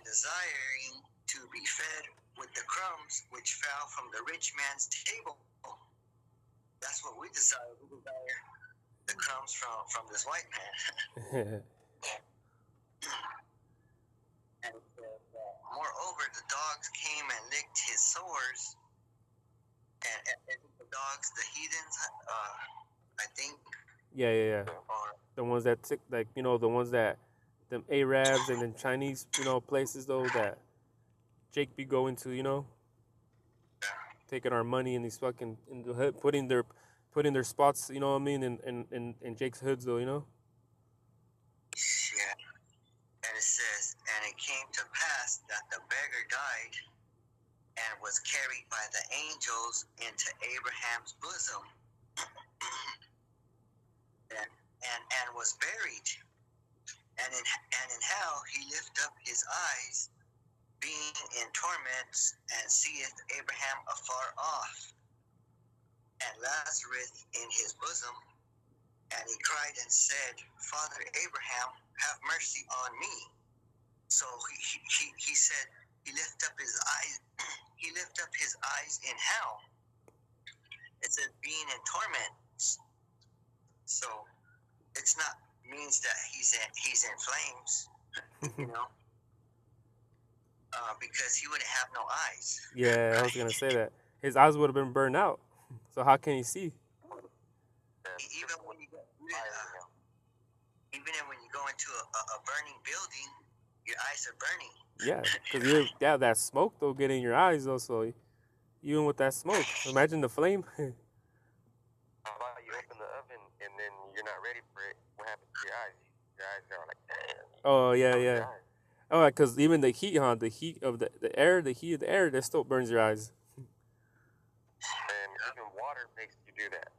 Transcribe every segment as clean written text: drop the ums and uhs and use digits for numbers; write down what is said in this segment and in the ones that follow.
desiring to be fed with the crumbs which fell from the rich man's table. That's what we desire. We desire the crumbs from this white man. And moreover, the dogs came and licked his sores. And the dogs, the heathens, I think. Yeah. The ones that like the ones that them Arabs and then Chinese places though that Jake be going to taking our money in these fucking in the hood, putting their spots, you know what I mean, in Jake's hoods though, Yeah. And it says, and it came to pass that the beggar died and was carried by the angels into Abraham's bosom, and was buried. And in hell he lift up his eyes, being in torments, and seeth Abraham afar off, and Lazarus in his bosom. And he cried and said, Father Abraham, have mercy on me. So he said he lift up his eyes. He lift up his eyes in hell. It says being in torments. So it's not means that he's in flames, because he wouldn't have no eyes. Yeah, right? I was gonna say that his eyes would have been burned out. So how can he see? Even when you go into a burning building, your eyes are burning. Yeah, because that smoke though get in your eyes though. So even with that smoke, imagine the flame. How about you open the oven and then you're not ready for it? What happens to your eyes? Your eyes are like, damn. Oh yeah. Oh, because even the heat, the heat of the air, the heat of the air, that still burns your eyes. And even water makes you do that.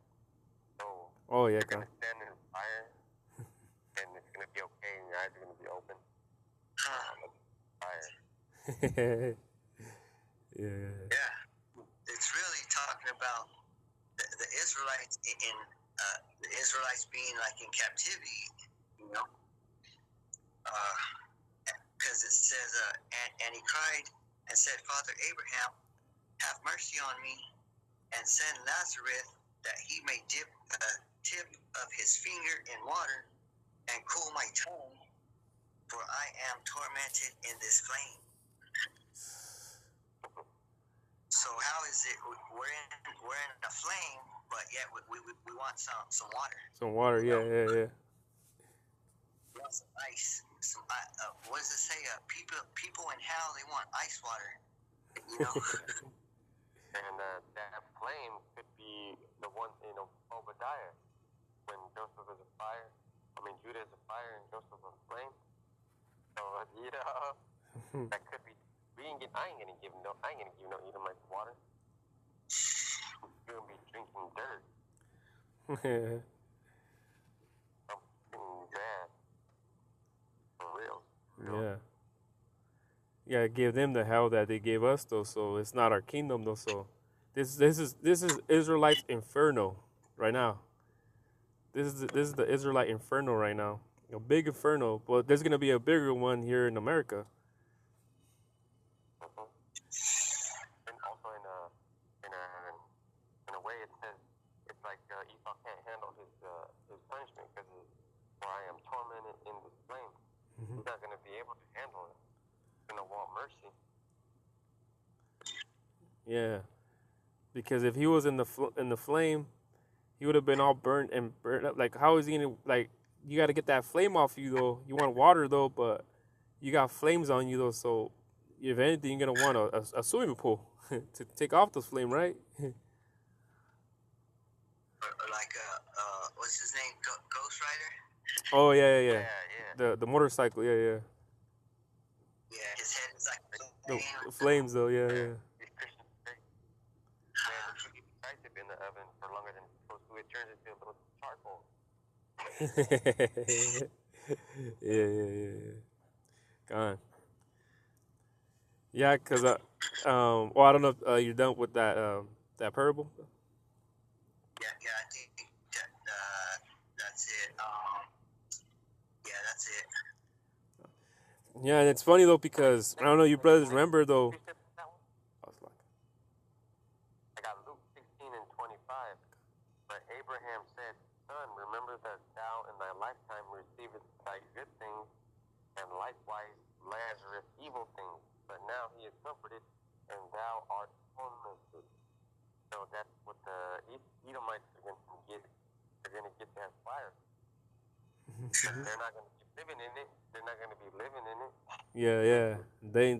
So you're gonna stand in fire, and it's gonna be okay, and your eyes are gonna be open. Fire. Yeah. It's really talking about the Israelites in the Israelites being like in captivity, because it says, and he cried and said, Father Abraham, have mercy on me, and send Lazarus that he may dip the tip of his finger in water and cool my tongue, for I am tormented in this flame. So how is it we're in a flame, but yet we want some water? Some water, yeah. We want some ice. What does it say? People in hell, they want ice water. And that flame could be the one in Obadiah, when Joseph is a fire. Judah is a fire and Joseph is a flame. So that could be. I ain't gonna give no Edomite water. You're gonna be drinking dirt. Something bad. For real. Yeah, give them the hell that they gave us though. So it's not our kingdom though. So this is Israelites inferno right now. This is the Israelite inferno right now. A big inferno, but there's gonna be a bigger one here in America. And also in a way, it says it's like Esau can't handle his punishment because I am tormented in this flame. He's not gonna be able to handle it. He's gonna want mercy. Yeah, because if he was in the flame, he would have been all burnt up. Like, how is he gonna You got to get that flame off you though. You want water though, but you got flames on you though. So if anything, you're gonna want a swimming pool to take off the flame, right? Like what's his name? Ghost Rider. Oh yeah. The motorcycle, yeah. Yeah, his head is like the flames though, yeah. In the oven for longer than it's supposed to, it turns into a little charcoal. Yeah. Gone. Yeah, cause well, I don't know if you're done with that parable. Yeah, I think that's it. Yeah, that's it. Yeah, and it's funny though because I don't know, you brothers remember though. Precept on that one? I was like, I got Luke 16 and 25. But Abraham said, Son, remember that thou in thy lifetime receivest thy good things, and likewise Lazarus evil things. But now he is comforted, and thou art tormented. So that's what the Edomites are going to get. They're going to get that fire. They're not going to be living in it. They're not going to be living in it. yeah, yeah.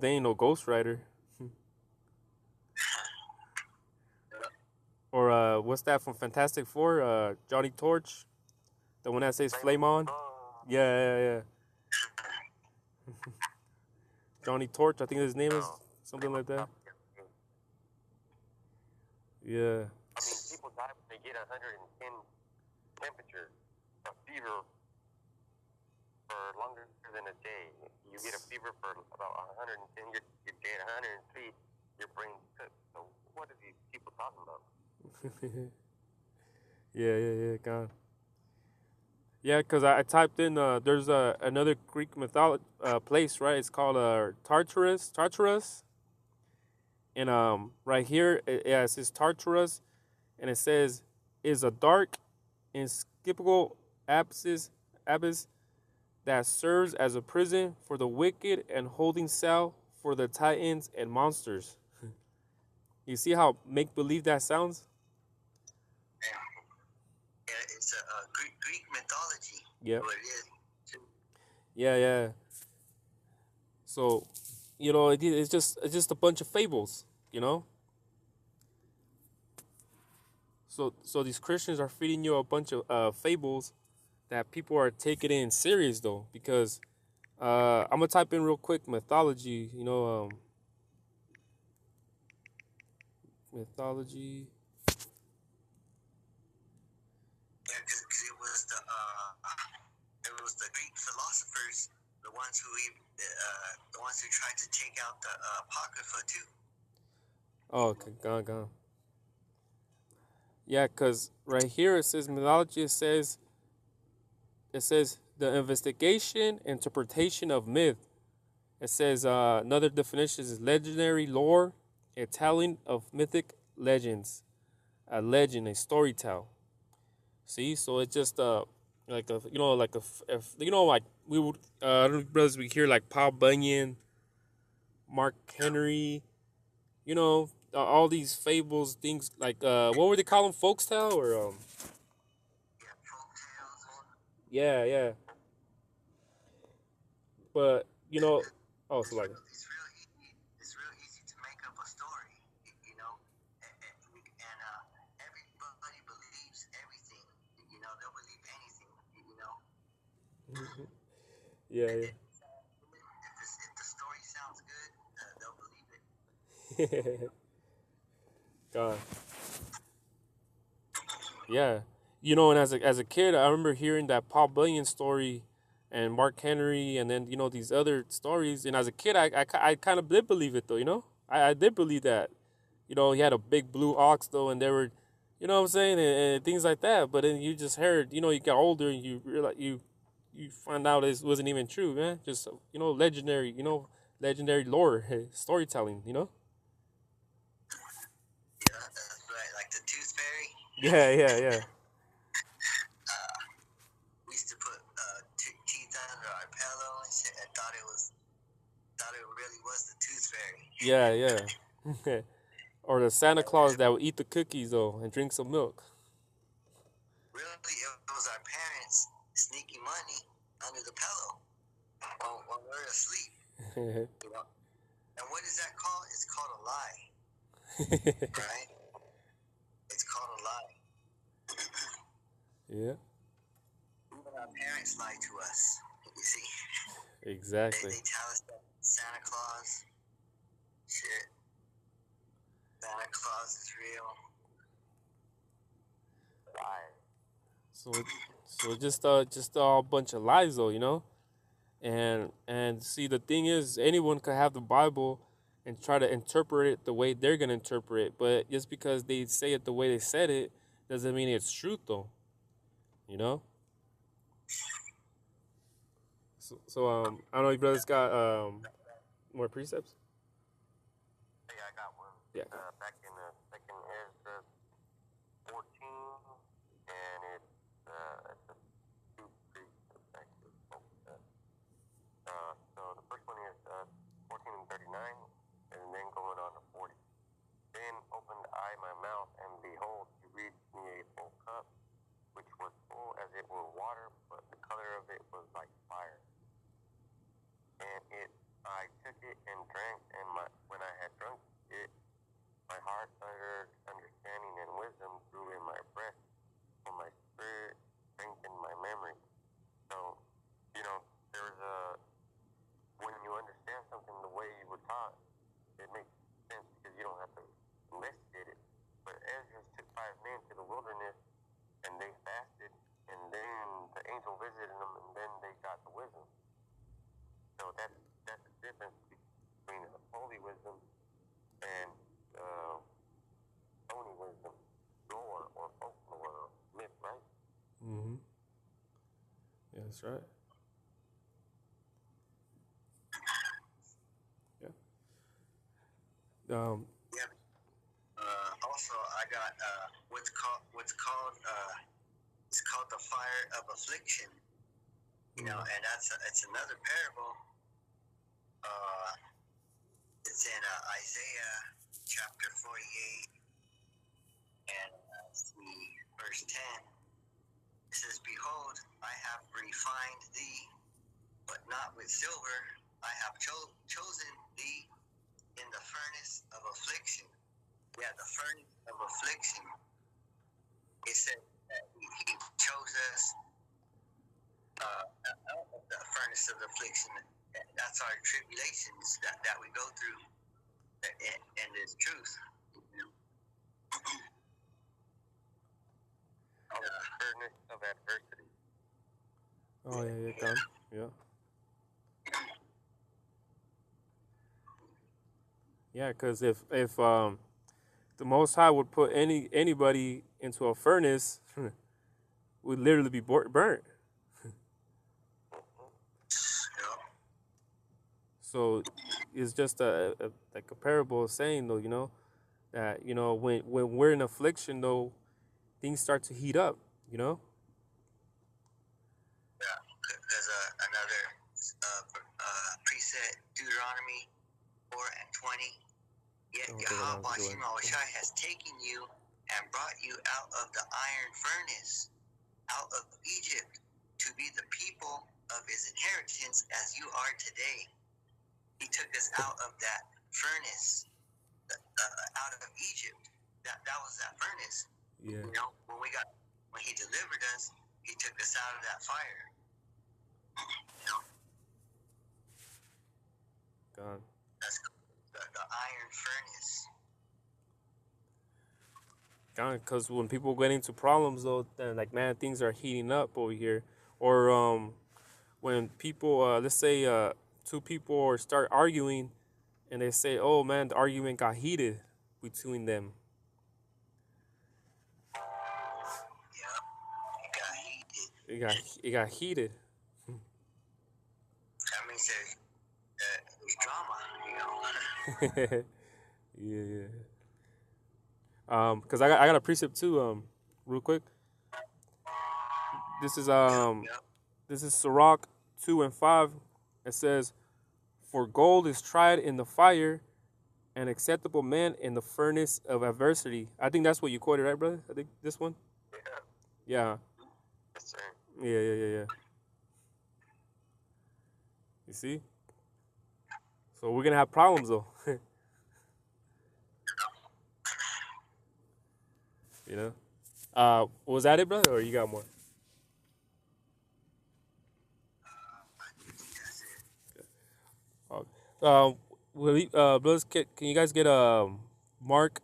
They ain't no Ghost Rider. Or what's that from Fantastic Four? Johnny Torch, the one that says "Flame on." Yeah, yeah, yeah. Johnny Torch, I think his name is something like that. Yeah. I mean, people die when they get 110 temperature, a fever for longer than a day. You get a fever for about 110, you get 103, your brain's cooked. So what are these people talking about? Yeah, God. Yeah, because I typed in, there's another Greek mythology place, right? It's called Tartarus. And right here, yeah, it says Tartarus, and it says, is a dark, inescapable abyss that serves as a prison for the wicked and holding cell for the titans and monsters. You see how make believe that sounds? Yeah, it's a Greek mythology. Yeah. What it is. Yeah. So, it's just a bunch of fables, you know. So these Christians are feeding you a bunch of fables that people are taking in serious though, because I'm gonna type in real quick mythology, mythology. Yeah, because it was the Greek philosophers, the ones who tried to take out the apocrypha too. Oh, okay, gone. Yeah, because right here it says mythology. It says the investigation, interpretation of myth. It says another definition is legendary lore, a telling of mythic legends, a legend, a story tell. See, so it's just like a like like we would I don't know, brothers, we hear like Paul Bunyan, Mark Henry, all these fables, things like what were they call them, folktale or Yeah, folk tales. yeah, but oh, so like It's real easy. It's real easy to make up a story, and everybody believes everything. They'll believe anything. yeah. If the story sounds good, they'll believe it. God. Yeah. And as a kid, I remember hearing that Paul Bunyan story and Mark Henry and then, these other stories. And as a kid, I kind of did believe it, though. I did believe that. He had a big blue ox, though, and they were, you know what I'm saying, and things like that. But then you just heard, you got older and you realize you find out it wasn't even true, man. Just, legendary, legendary lore, storytelling, Yeah, that's right. Like the tooth fairy. Yeah. We used to put teeth under our pillow and shit. I thought it really was the tooth fairy. Yeah. Or the Santa Claus that would eat the cookies, though, and drink some milk. Really, it was our parents sneaking money under the pillow while we're asleep. And what is that called? It's called a lie. Right? It's called a lie. Yeah. Even our parents lie to us. You see? Exactly. They tell us that Santa Claus, shit. Santa Claus is real. So just a bunch of lies, though. And see, the thing is, anyone could have the Bible and try to interpret it the way they're gonna interpret it. But just because they say it the way they said it doesn't mean it's truth, though. So I don't know if you brothers got more precepts. Yeah, I got one. Yeah. Back in the second Ezra 14, and it's a two precepts actually. So the first one is 14 and 39, and then going on to 40. Then opened I my mouth, and behold, he reached me a full cup, which was full as it were water, but the color of it was like fire. And I took it and drank, and when I had drunk it, my heart uttered understanding and wisdom grew in my breast, for my spirit strengthened my memory. So, there's when you understand something the way you were taught, it makes sense because you don't have to investigate it. But Ezra took 5 men to the wilderness, and they fasted, and then the angel visited them, and then they got the wisdom. So that's the difference between holy wisdom and phony wisdom, lore or folklore or myth, right? Mm-hmm. Yeah, that's right. Yeah. Yeah. Also, I got what's called it's called the fire of affliction. And it's another parable. It's in Isaiah chapter 48 and verse 10. It says, "Behold, I have refined thee, but not with silver. I have chosen thee in the furnace of affliction." Yeah, the furnace of affliction. It said that he chose us out of the furnace of affliction. That's our tribulations that we go through, and it's truth. The furnace of adversity. Oh yeah, done. Yeah. Yeah, because if the Most High would put anybody into a furnace, would literally be burnt. So it's just like a parable of saying though, that when we're in affliction though, things start to heat up. Yeah, because another preset, Deuteronomy 4:20. Yet Yahweh Shai has taken you and brought you out of the iron furnace, out of Egypt, to be the people of his inheritance as you are today. He took us out of that furnace, out of Egypt. That was that furnace. Yeah. When he delivered us, he took us out of that fire. God. That's the iron furnace. God, because when people get into problems though, then like man, things are heating up over here. Or when people, let's say two people start arguing, and they say, "Oh man, the argument got heated between them." Yeah, it got heated. It got heated. That means there's drama, Yeah. Because I got a precept too. Real quick. This is This is Sirach 2:5. It says, "For gold is tried in the fire, and acceptable man in the furnace of adversity." I think that's what you quoted, right, brother? I think this one. Yeah. Yes, sir. Yeah. You see? So we're gonna have problems though. Was that it, brother, or you got more? Brothers, can you guys get Mark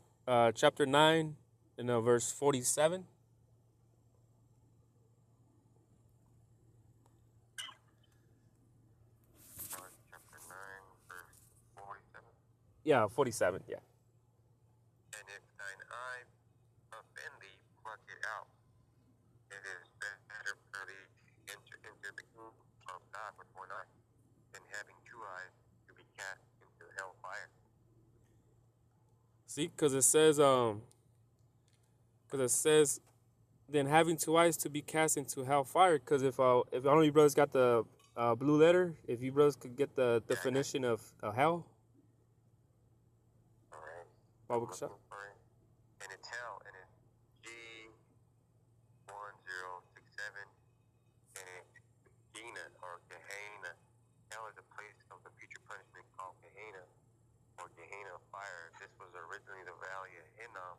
chapter 9 and verse 47? Mark chapter 9, verse 47. Yeah, 47. Yeah. And if thine eye offend thee, pluck it out. It is better for thee to enter into the kingdom of God with one eye, See, cause it says then having two eyes to be cast into hellfire. Cause if I don't know you brothers got the blue letter, if you brothers could get the definition of hell, Alright. I'm Baba Kasha. looking for it. And it's hell, and it's G1067, and it's Gehenna or Gehenna. Hell is a place of the future punishment called Gehenna or Gehenna fire. This was originally the valley of Hinnom,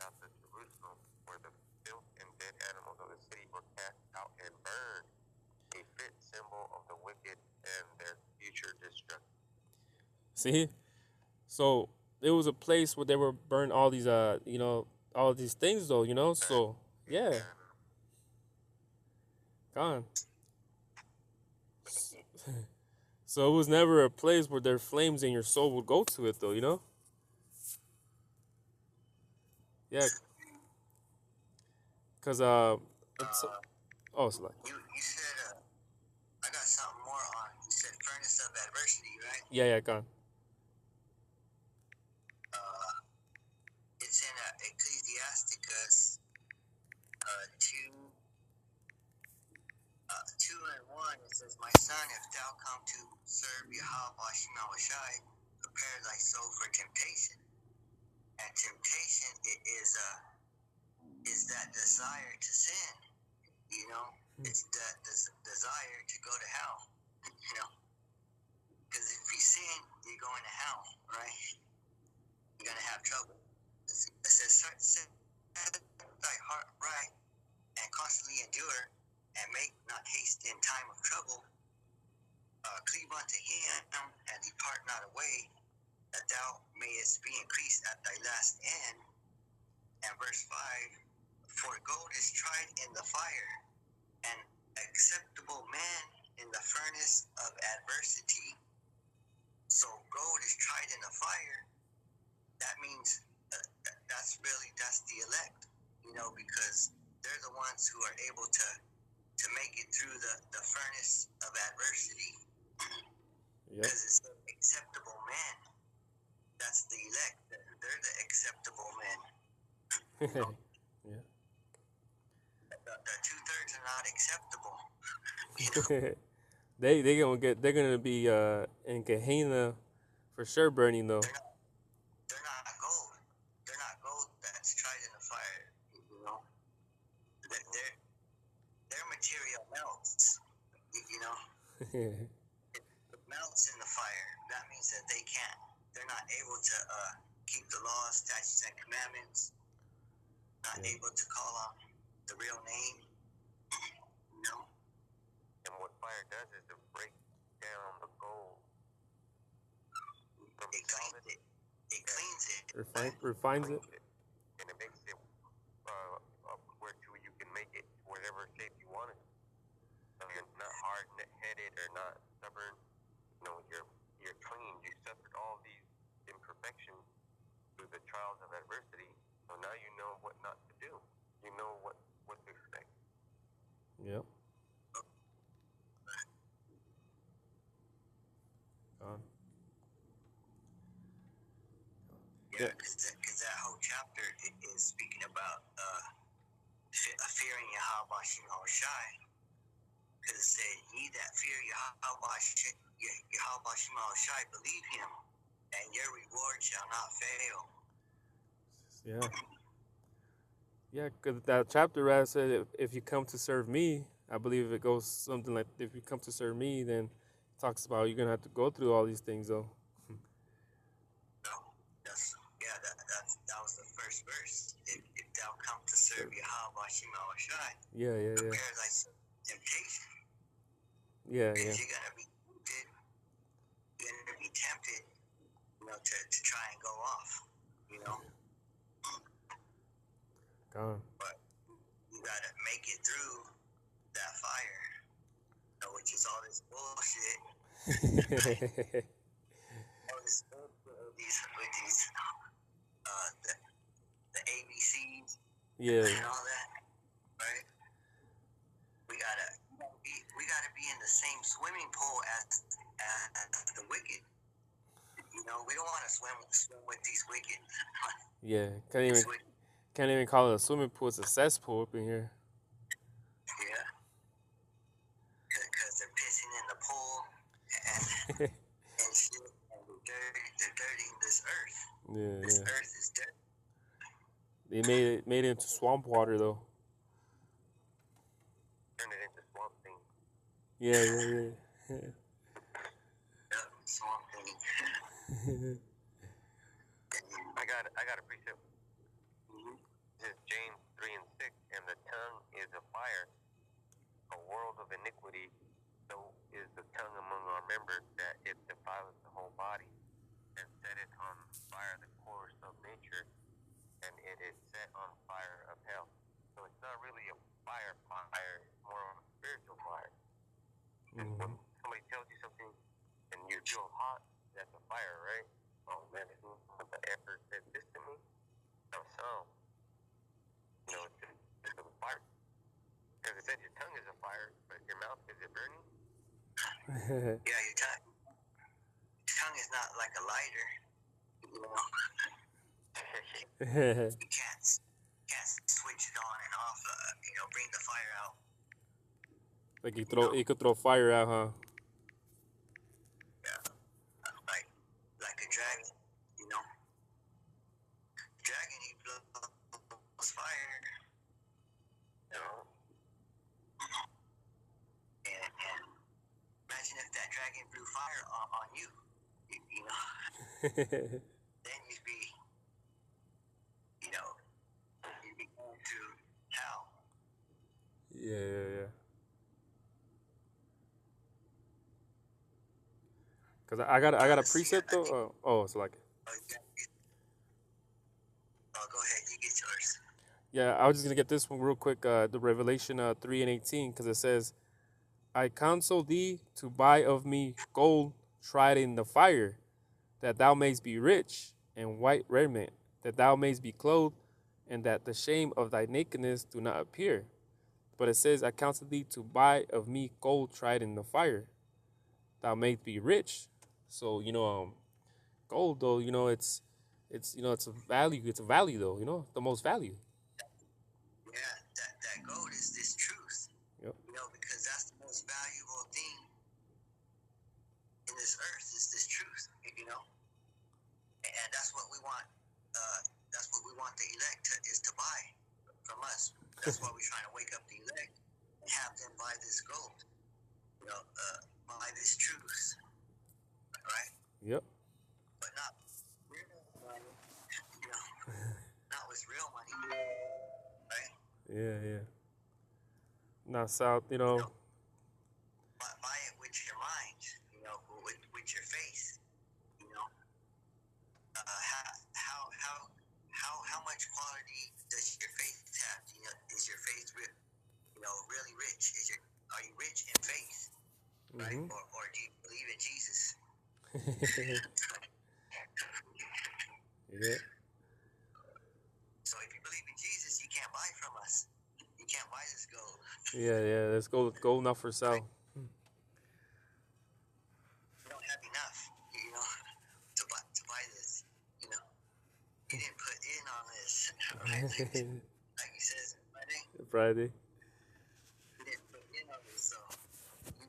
south of Jerusalem, where the filth and dead animals of the city were cast out and burned, a fit symbol of the wicked and their future destruction. See, so it was a place where they were burn all these all these things though, So yeah, gone. So it was never a place where their flames and your soul would go to it though. Yeah, cause it's it's like You said I got something more on. You said furnace of adversity, right? yeah, gone. It's in Ecclesiasticus 2:1. It says, "My son, if thou come to serve Yahweh Shai, prepare thy soul for temptation." And temptation is that desire to sin. It's that desire to go to hell. Because if you sin, you're going to hell, right? You're gonna have trouble. It says, "Set thy heart right, and constantly endure, and make not haste in time of trouble. Cleave unto him, and depart not away, that thou mayest be increased at thy last end." And verse 5, "For gold is tried in the fire, and acceptable man in the furnace of adversity." So gold is tried in the fire. That means that's the elect, because they're the ones who are able to make it through the furnace of adversity. Yep. Because it's acceptable men. That's the elect. They're the acceptable men. Yeah. The 2/3 are not acceptable. They're gonna be in Gehenna for sure burning though. They're not gold. They're not gold that's tried in the fire. Their material melts. It melts in the fire. That means that they're not able to keep the laws, statutes, and commandments. Not able to call on the real name. And what fire does is to break down the gold. It cleans it. It cleans it. Refines it. And it makes it where you can make it whatever shape you want it. So you're not hard-headed or not stubborn. You're clean. You suffered all these imperfections through the trials of adversity. So now you know what not to do. You know what to expect. Yep. Yeah, because that whole chapter is speaking about fearing Yahweh Shai. Because it said, "Ye that fear Yahweh Shai, believe him, and your reward shall not fail." Yeah. Yeah, because that chapter rather said, if you come to serve me, I believe it goes something like, if you come to serve me, then it talks about you're going to have to go through all these things, though. That was the first verse. If thou come to serve Yahweh Shai, Yeah. prepare thy temptation. Yeah. Because you're going to be tempted, to try and go off, Gone. But you got to make it through that fire, which is all this bullshit. All this bullshit with these the ABCs. Yeah. And all that, right? We gotta be in the same swimming pool as the wicked. We we don't want to swim with these wicked. Yeah, These wicked. can't even call it a swimming pool. It's a cesspool up in here. Yeah, because they're pissing in the pool and shit, and they're dirtying this earth. Yeah, This yeah. earth is dirty. They made it into swamp water though. Turn it into swamp thing. Yeah, yeah, yeah. Yep, swamp thing. I got a precept. This is James 3:6, and the tongue is a fire, a world of iniquity. So is the tongue among our members, that it defileth the whole body, and setteth on fire the course of nature, and it is set on fire of hell. So it's not really a fire, it's more of a spiritual fire. And when somebody tells you something and you feel hot, that's a fire, right? Oh man, if the effort said this to me, so you know, it's a fire. Because it said your tongue is a fire, but your mouth, is it burning? Yeah, your tongue is not like a lighter. You know, you can't switch it on and off. You know, bring the fire out. Like you could throw fire out, huh? Yeah, like a dragon. You know, dragon he blows fire. You know, and imagine if that dragon blew fire on you. You know, then you'd be, you know, you'd be going to hell. Yeah. Cause I got a precept though. Oh, it's like. Oh, go ahead. You get yours. Yeah, I was just gonna get this one real quick. The Revelation 3:18, because it says, "I counsel thee to buy of me gold tried in the fire, that thou mayst be rich, and white raiment, that thou mayst be clothed, and that the shame of thy nakedness do not appear." But it says, "I counsel thee to buy of me gold tried in the fire, thou mayst be rich." So gold though, it's it's a value. It's a value though, the most value. Yeah, that gold is this truth. Yep. You know, because that's the most valuable thing in this earth is this truth. You know, and that's what we want. That's what we want the elect is to buy from us. That's why we're trying to wake up the elect and have them buy this gold. You know, buy this truth, right? Yep. But not real money. You know, not with real money, right? Yeah. Not South, Buy it with your mind. You know, with your faith. You know, how much quality does your faith have? You know, is your faith really rich? Are you rich in faith, right? Or do you believe in Jesus? Yeah. So if you believe in Jesus, you can't buy from us. You can't buy this gold. Yeah. Let's go. Gold not for sale. We don't have enough, you know, to buy this. You know, he didn't put in on this, right? Like he says Friday. He didn't put in on this, so you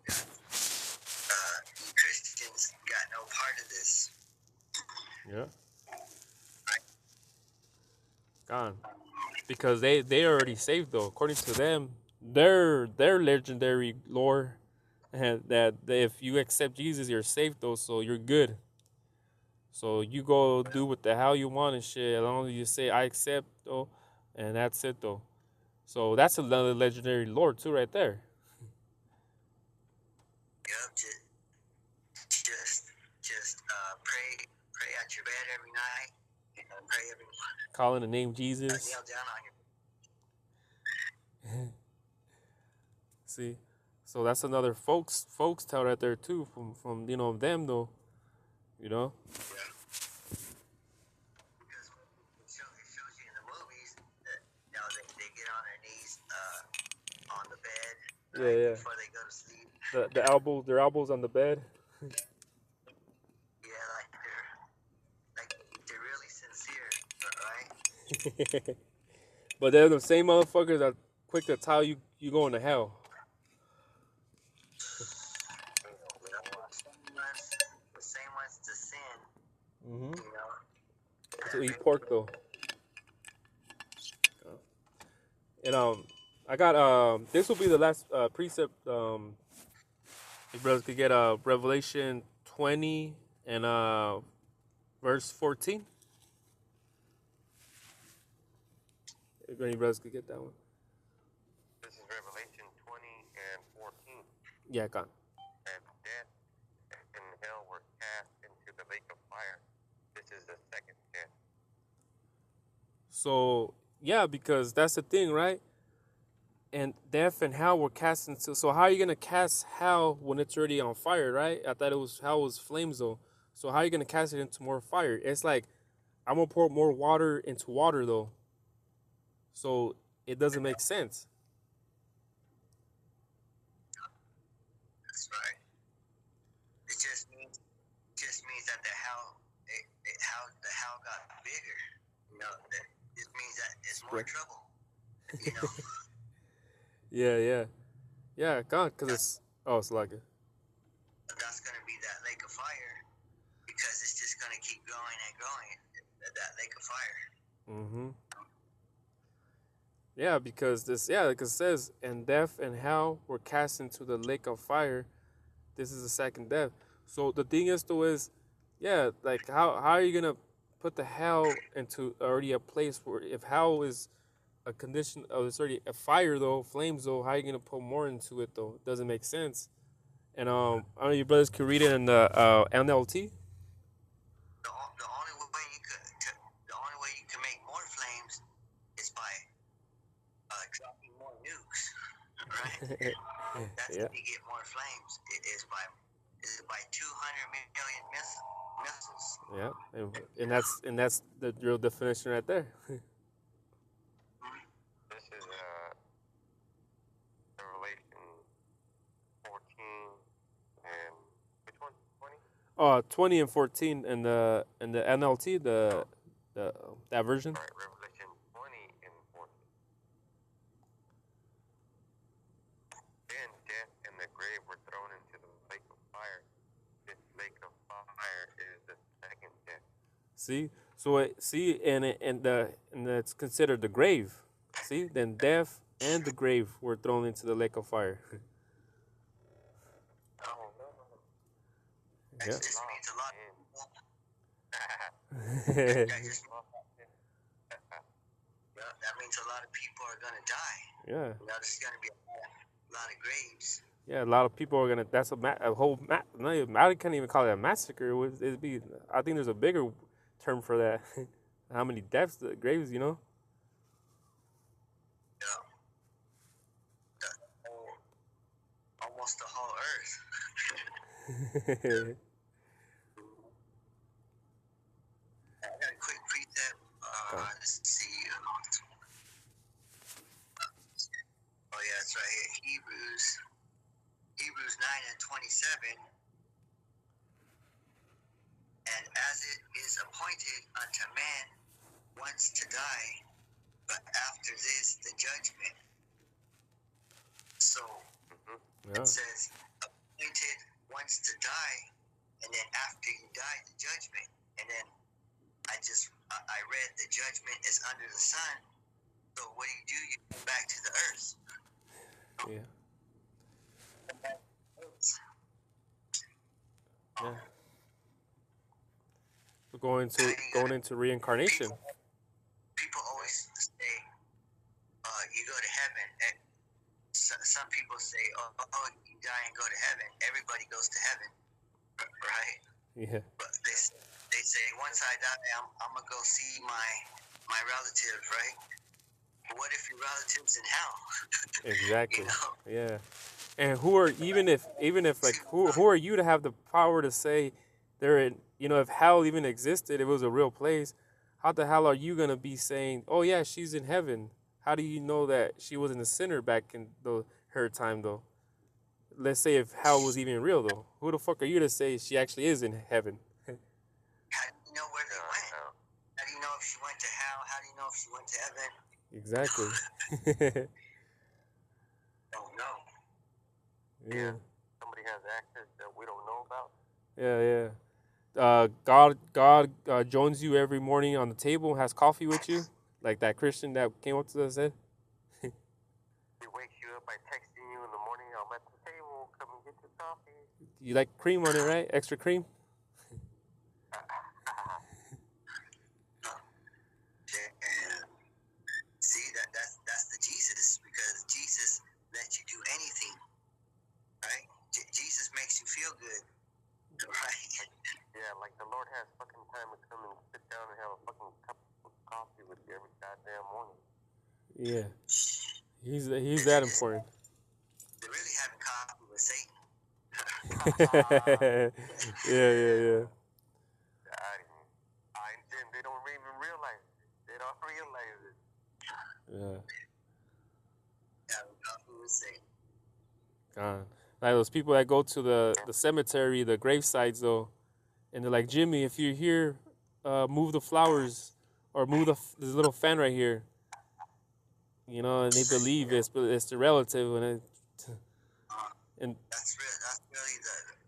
Christians got no part of this. Yeah. Right? Gone. Because they already saved though. According to them, their legendary lore, and that if you accept Jesus, you're saved though, so you're good. So you go do what the hell you want and shit, as long as you say I accept though, and that's it though. So that's another legendary lore too, right there. Yep, just pray at your bed every night, and pray every morning. Calling the name Jesus. Kneel down on your. See, so that's another folks tale right there too, from them though, Yeah. Because it shows you in the movies that they get on their knees on the bed before they go to sleep. Their elbows on the bed. Yeah, like But they're the same motherfuckers that quick to tell you going to hell. The same ones to sin, Mm-hmm. you know. To eat pork though. And I got this will be the last precept. You brothers could get Revelation 20 and verse 14. If any brothers could get that one. This is Revelation 20 and 14. Yeah, gone. And death and hell were cast into the lake of fire. This is the second death. So yeah, because that's the thing, right? And death and hell were cast into. So how are you gonna cast hell when it's already on fire, right? I thought it was hell was flames though. So how are you gonna cast it into more fire? It's like I'm gonna pour more water into water though. So it doesn't make sense. That's right. It just means that how the hell got bigger. You know, that it means that it's more trouble. You know. Yeah. God, because it's like it. That's gonna be that lake of fire because it's just gonna keep going and going. That lake of fire. Mm-hmm. Yeah, because it says, and death and hell were cast into the lake of fire. This is the second death. So the thing is, though, like how are you gonna put the hell into already a place where if hell is a condition of it's already a fire though, flames though, how are you gonna put more into it though? It doesn't make sense. And I don't know, you brothers can read it in the NLT. The only way you can make more flames is by dropping more nukes, right? That's Yeah. how you get more flames. It is by 200 million missiles. Yeah, and that's the real definition right there. This is Revelation 14 and which one? 20? 20 and 14 in the NLT, that version. All right, Revelation 20 and 14. Then death and the grave were thrown into the lake of fire. This lake of fire is the second death. See, and it's considered the grave. See, then death and the grave were thrown into the lake of fire. Oh, no. That Yeah. just means a lot of people. That means a lot of people are gonna die. Yeah. You know, there's gonna be a lot of graves. Yeah, a lot of people are gonna. That's a whole. I can't even call it a massacre. It'd be. I think there's a bigger term for that. How many deaths, the graves, you know? Yeah. Almost the whole earth. I got a quick precept. Let's see. Oh yeah, it's right here. Hebrews 9 and 27. And as it is appointed unto man once to die, but after this the judgment. So it says appointed once to die, and then after you die the judgment. And then I read the judgment is under the sun. So what do? You go back to the earth. Yeah. Yeah. We're going into reincarnation. People always say, you go to heaven. And some people say, oh, you die and go to heaven. Everybody goes to heaven, right? Yeah. But they say, once I die, I'm going to go see my relatives, right? But what if your relatives in hell? Exactly. You know? Yeah. And who are even if like who are you to have the power to say they're in, you know, if hell even existed, if it was a real place, how the hell are you gonna be saying, oh yeah, she's in heaven? How do you know that she wasn't a sinner back in her time though? Let's say if hell was even real though, who the fuck are you to say she actually is in heaven? How do you know where they went? How do you know if she went to hell? How do you know if she went to heaven. Exactly. Don't know. Yeah. Somebody has access that we don't know about. Yeah. God joins you every morning on the table, has coffee with you, like that Christian that came up to us and said. He wakes you up by texting you in the morning. I'm at the table. Come and get your coffee. You like cream on it, right? Extra cream. And see that's the Jesus, because Jesus lets you do anything, right? Jesus makes you feel good, right? Yeah, like the Lord has fucking time to come and sit down and have a fucking cup of coffee with you every goddamn morning. Yeah. He's that important. They're really having coffee with Satan. Yeah. They don't even realize it. They don't realize it. Yeah. Having coffee with Satan. God. Like those people that go to the cemetery, the grave sites though, and they're like, Jimmy, if you're here, move the flowers or move this little fan right here. You know, and they believe it's the relative, and That's really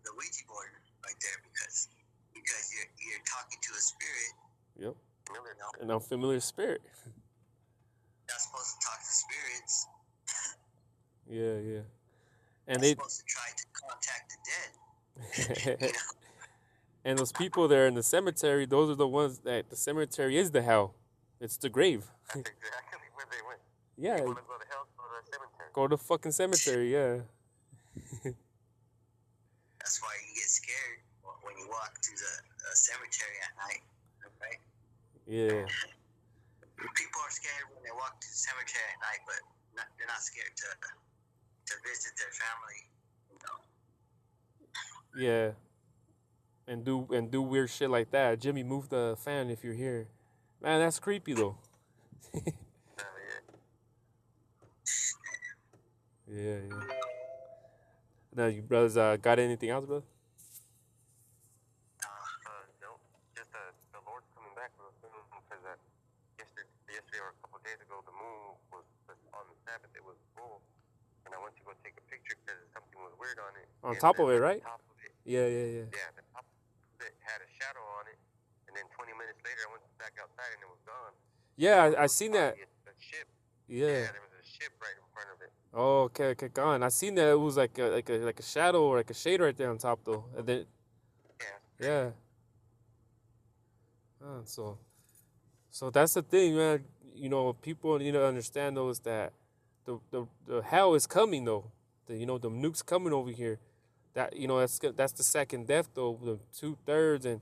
the Ouija board right there, because you're talking to a spirit. yep, You know, an unfamiliar spirit. not supposed to talk to spirits. Yeah, and They're they supposed to try to contact the dead. You know, and those people there in the cemetery, those are the ones that the cemetery is the hell. It's the grave. That's exactly where they went. Yeah, You want to go to hell? Go to the cemetery. go to fucking cemetery. Yeah. that's why you get scared when you walk to the cemetery at night, right? Yeah. People are scared when they walk to the cemetery at night, but they're not scared to visit their family. You know. Yeah. And do weird shit like that. Jimmy, move the fan if you're here. Man, that's creepy though. Yeah. Now you brothers got anything else, brother? No, just the Lord's coming back real soon, because yesterday or a couple of days ago, the moon was on the Sabbath. It was full, and I went to go take a picture because something was weird on it. On top of it, right? Top of it, Yeah. yeah, the top of it had a shadow on it, and then 20 minutes later, I went back outside and it was gone. Yeah, I seen that. A ship. Yeah. There was a ship right in front of it. Oh, okay, gone. I seen that it was like a shadow or like a shade right there on top though. And then yeah. So that's the thing, man. You know, people need to understand though is that the hell is coming though. The nuke's coming over here. That that's the second death though. The 2/3 and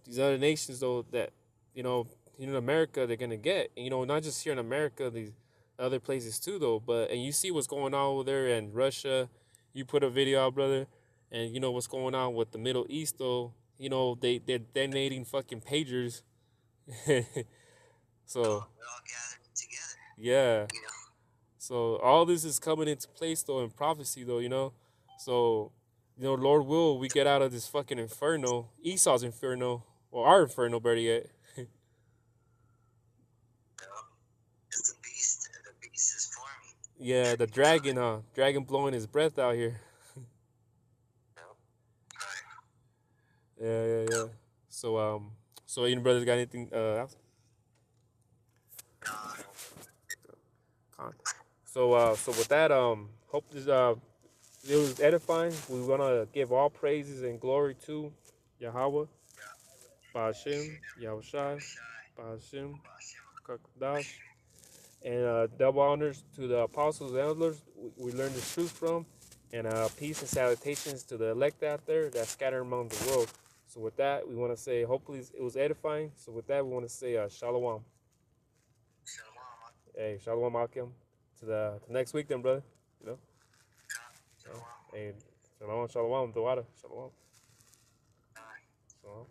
these other nations though that in America they're gonna get. And, not just here in America, these other places too though. But and you see what's going on over there in Russia. You put a video out, brother, and you know what's going on with the Middle East though. They're detonating fucking pagers. So We're all gathering together. yeah. You know. So all this is coming into place though in prophecy though. So Lord will we get out of this fucking inferno, Esau's inferno, or our inferno, better yet. It's the beast. The beast is forming. Yeah, the dragon blowing his breath out here. Yeah. So you brothers got anything else? So with that, hope this it was edifying. We wanna give all praises and glory to Yahweh, Ba'ashem, Yahushai, Ba'ashem, Kakdash, and double honors to the apostles and elders we learned the truth from, and peace and salutations to the elect out there that scattered among the world. So with that, we want to say hopefully it was edifying. So with that, we want to say shalom. Hey, shalom Akim. To next week then, brother. Hey, shalom, the water. Shalom. Shalom.